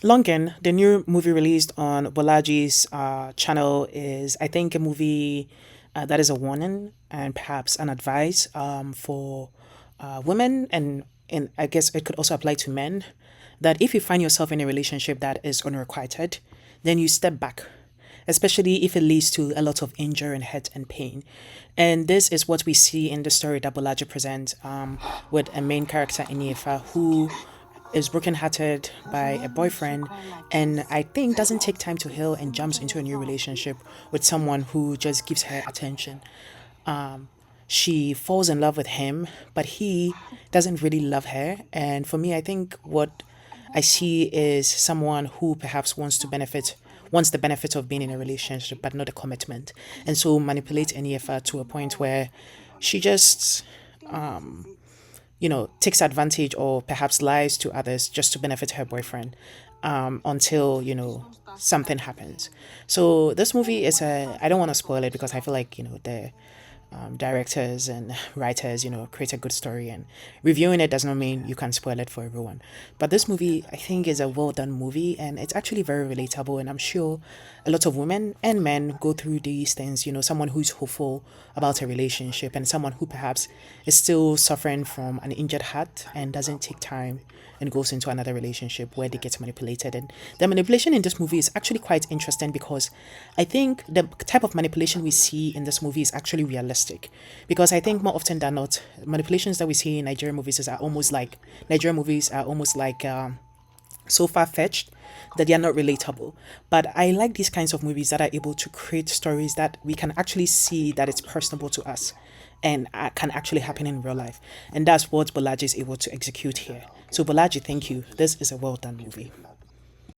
Longen, the new movie released on Bolaji's channel, is, I think, a movie that is a warning and perhaps an advice for women, and I guess it could also apply to men, that if you find yourself in a relationship that is unrequited, then you step back, especially if it leads to a lot of injury and hurt and pain. And this is what we see in the story that Bolaji presents, with a main character, Iniefa, who is brokenhearted by a boyfriend, and I think doesn't take time to heal and jumps into a new relationship with someone who just gives her attention. She falls in love with him, but he doesn't really love her. And for me, I think what I see is someone who perhaps wants the benefit of being in a relationship, but not a commitment. And so manipulate any effort to a point where she just takes advantage or perhaps lies to others just to benefit her boyfriend, until, something happens. So this movie is I don't want to spoil it because I feel like, the directors and writers, create a good story, and reviewing it does not mean you can spoil it for everyone. But this movie, I think, is a well done movie, and it's actually very relatable. And I'm sure a lot of women and men go through these things. Someone who's hopeful about a relationship, and someone who perhaps is still suffering from an injured heart and doesn't take time and goes into another relationship where they get manipulated. And the manipulation in this movie is actually quite interesting because I think the type of manipulation we see in this movie is actually realistic. Because I think more often than not, manipulations that we see in Nigerian movies are almost like so far fetched that they are not relatable. But I like these kinds of movies that are able to create stories that we can actually see that it's personable to us and can actually happen in real life. And that's what Bolaji is able to execute here. So, Bolaji, thank you. This is a well done movie.